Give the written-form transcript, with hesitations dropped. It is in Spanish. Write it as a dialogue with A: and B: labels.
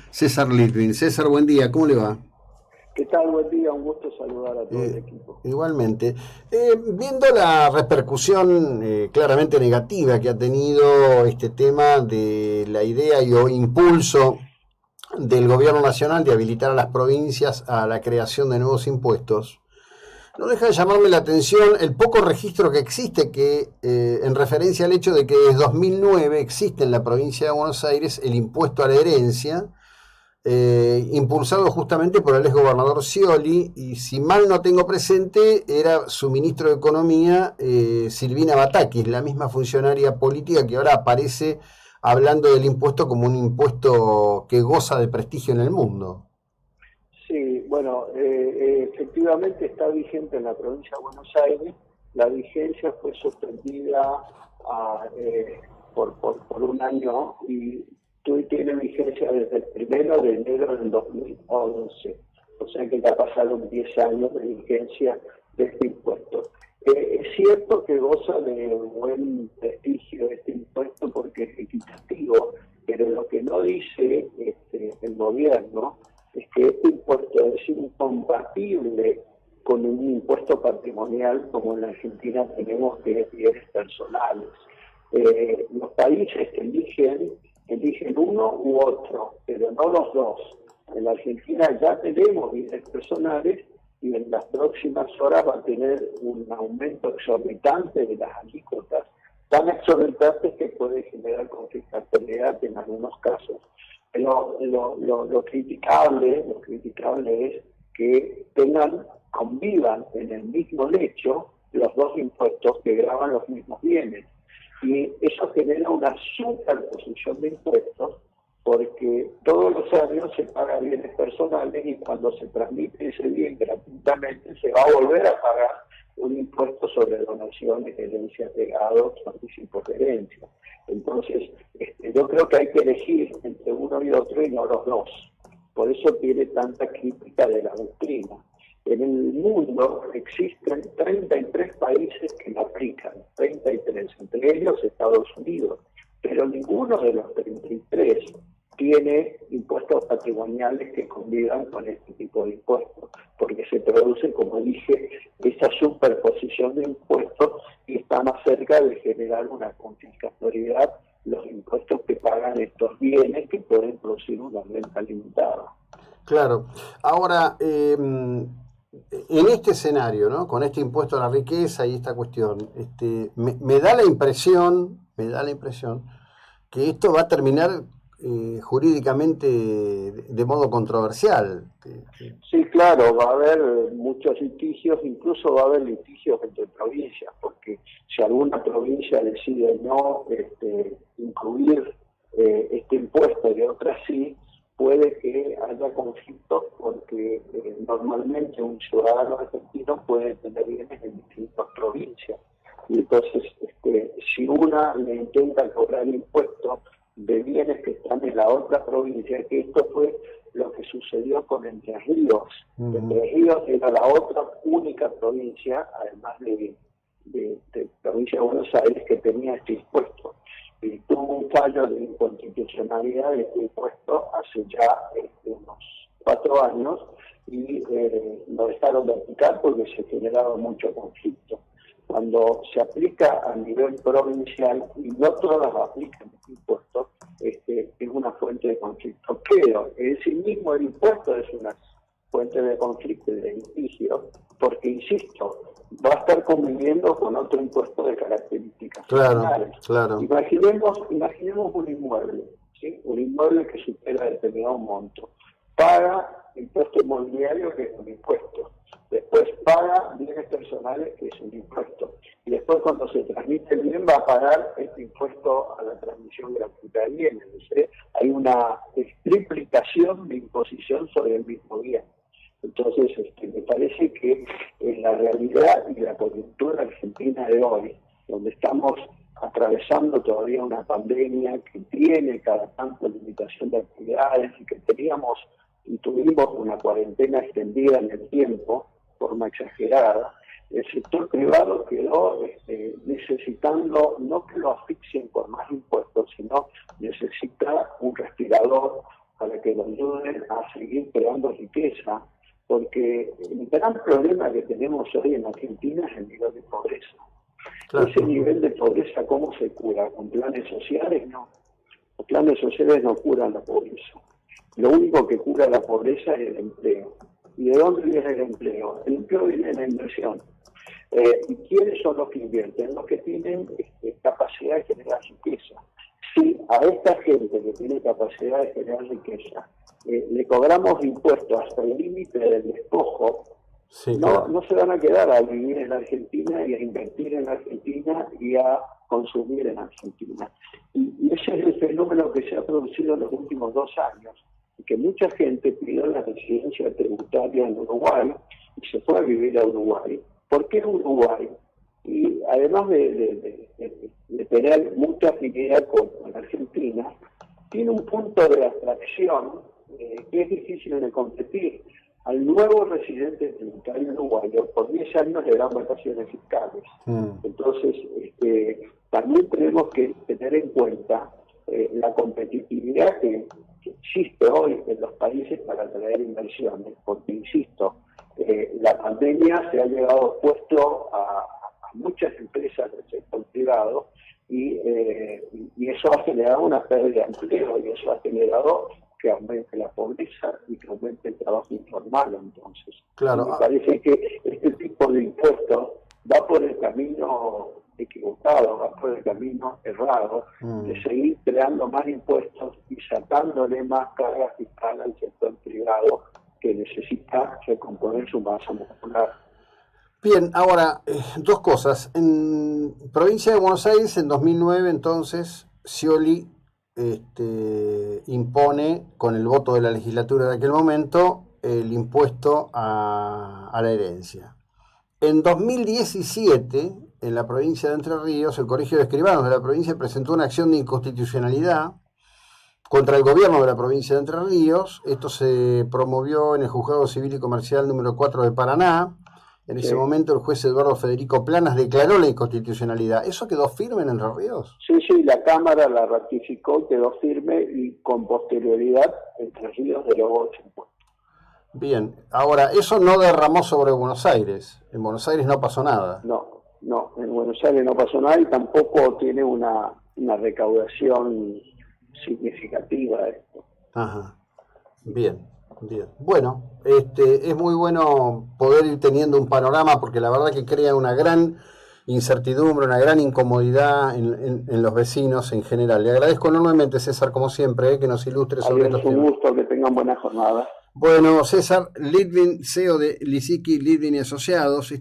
A: César Litvin. César, buen día, ¿cómo le va?
B: ¿Qué tal? Buen día, un gusto saludar a todo el equipo.
A: Igualmente. Viendo la repercusión claramente negativa que ha tenido este tema de la idea y o impulso del gobierno nacional de habilitar a las provincias a la creación de nuevos impuestos, no deja de llamarme la atención el poco registro que existe en referencia al hecho de que desde 2009 existe en la provincia de Buenos Aires el impuesto a la herencia, impulsado justamente por el exgobernador Scioli, y si mal no tengo presente, era su ministro de Economía, Silvina Batakis, la misma funcionaria política que ahora aparece hablando del impuesto como un impuesto que goza de prestigio en el mundo.
B: Sí, bueno, efectivamente está vigente en la provincia de Buenos Aires. La vigencia fue suspendida por un año y tiene vigencia desde el 1 de enero del 2011. O sea que ya pasaron 10 años de vigencia de este impuesto. Es cierto que goza de buen prestigio este impuesto porque es equitativo, pero lo que no dice el gobierno es que este impuesto es incompatible con un impuesto patrimonial como en la Argentina tenemos de bienes personales. Los países eligen uno u otro, pero no los dos. En la Argentina ya tenemos bienes personales y en las próximas horas va a tener un aumento exorbitante de las alícuotas, tan exorbitantes que puede generar conflictividad en algunos casos. Pero lo criticable es que convivan en el mismo lecho los dos impuestos que gravan los mismos bienes. Y eso genera una superposición de impuestos porque todos los años se paga bienes personales y cuando se transmite ese bien gratuitamente se va a volver a pagar un impuesto sobre donaciones, herencias, legados, anticipos de herencia. Entonces, yo creo que hay que elegir entre uno y otro y no los dos. Por eso tiene tanta crítica de la doctrina. En el mundo existen 33 países que la aplican, 33, entre ellos Estados Unidos, pero ninguno de los 33 tiene impuestos patrimoniales que convivan con este tipo de impuestos, porque se produce, como dije, esa superposición de impuestos y está más cerca de generar una confiscatoriedad los impuestos que pagan estos bienes que pueden producir una renta limitada.
A: Claro. Ahora, en este escenario, ¿no? Con este impuesto a la riqueza y esta cuestión, me da la impresión que esto va a terminar jurídicamente de modo controversial.
B: Sí, claro, va a haber muchos litigios, incluso va a haber litigios entre provincias, porque si alguna provincia decide no incluir este impuesto y otra sí, puede que haya conflictos porque normalmente un ciudadano argentino puede tener bienes en distintas provincias. Y entonces, si una le intenta cobrar impuestos de bienes que están en la otra provincia, que esto fue lo que sucedió con Entre Ríos. Entre Ríos era la otra única provincia, además de provincia de Buenos Aires, que tenía este impuesto. Y tuvo un fallo de inconstitucionalidad de este impuesto hace ya unos 4 años y lo dejaron de aplicar porque se generaba mucho conflicto. Cuando se aplica a nivel provincial y no todas aplican este impuesto, es una fuente de conflicto. Pero en sí mismo el impuesto es una fuente de conflicto y de litigio, porque, insisto, va a estar conviviendo con otro impuesto de características similares.
A: Claro.
B: Imaginemos un inmueble, ¿sí? Un inmueble que supera determinado monto. Paga impuesto inmobiliario, que es un impuesto. Después paga bienes personales, que es un impuesto. Y después, cuando se transmite el bien, va a pagar este impuesto a la transmisión gratuita de bienes. Hay una triplicación de imposición sobre el mismo bien. Entonces, me parece que en la realidad y la coyuntura argentina de hoy, donde estamos atravesando todavía una pandemia que tiene cada tanto limitación de actividades y que tuvimos una cuarentena extendida en el tiempo, de forma exagerada, el sector privado quedó necesitando, no que lo asfixien con más impuestos, sino necesita un respirador para que lo ayuden a seguir creando riqueza, porque el gran problema que tenemos hoy en Argentina es el nivel de pobreza. Claro. Ese nivel de pobreza, ¿cómo se cura? ¿Con planes sociales? No. Los planes sociales no curan la pobreza. Lo único que cura la pobreza es el empleo. ¿Y de dónde viene el empleo? El empleo viene de la inversión. ¿Y quiénes son los que invierten? Los que tienen capacidad de generar riqueza. Si a esta gente que tiene capacidad de generar riqueza le cobramos impuestos hasta el límite del despojo, sí, claro, no se van a quedar a vivir en la Argentina y a invertir en la Argentina y a consumir en Argentina. Y ese es el fenómeno que se ha producido en los últimos 2 años, que mucha gente pidió la residencia tributaria en Uruguay y se fue a vivir a Uruguay. ¿Por qué Uruguay? Y además de tener mucha afinidad con Argentina, tiene un punto de atracción que es difícil de competir. Al nuevo residente tributario uruguayo, por 10 años le dan vacaciones fiscales. Entonces, también tenemos que tener en cuenta la competitividad que existe hoy en los países para atraer inversiones, porque, insisto, la pandemia se ha llevado puesto a muchas empresas del sector privado y eso ha generado una pérdida de empleo y eso ha generado que aumente la pobreza y que aumente el trabajo informal. Entonces, claro, me parece que este tipo de impuestos va por el camino equivocado, va por el camino errado de seguir creando más impuestos y sacándole más carga fiscal al sector privado que necesita recomponer su masa muscular.
A: Bien, ahora, 2 cosas. En provincia de Buenos Aires, en 2009, entonces, Scioli impone, con el voto de la legislatura de aquel momento, el impuesto a la herencia. En 2017, en la provincia de Entre Ríos, el Colegio de Escribanos de la provincia presentó una acción de inconstitucionalidad contra el gobierno de la provincia de Entre Ríos. Esto se promovió en el Juzgado Civil y Comercial número 4 de Paraná. En ese momento el juez Eduardo Federico Planas declaró la inconstitucionalidad. ¿Eso quedó firme en Entre Ríos?
B: Sí, la Cámara la ratificó, quedó firme y con posterioridad Entre Ríos derogó ese impuesto.
A: Bien, ahora, eso no derramó sobre Buenos Aires. En Buenos Aires no pasó nada.
B: No, en Buenos Aires no pasó nada y tampoco tiene una recaudación significativa esto.
A: Ajá, bien. Bueno, es muy bueno poder ir teniendo un panorama porque la verdad que crea una gran incertidumbre, una gran incomodidad en los vecinos en general. Le agradezco enormemente, César, como siempre, que nos ilustre sobre estos temas.
B: Un gusto, que tengan buena jornada.
A: Bueno, César Litvin, CEO de Lisicki, Litvin y Asociados.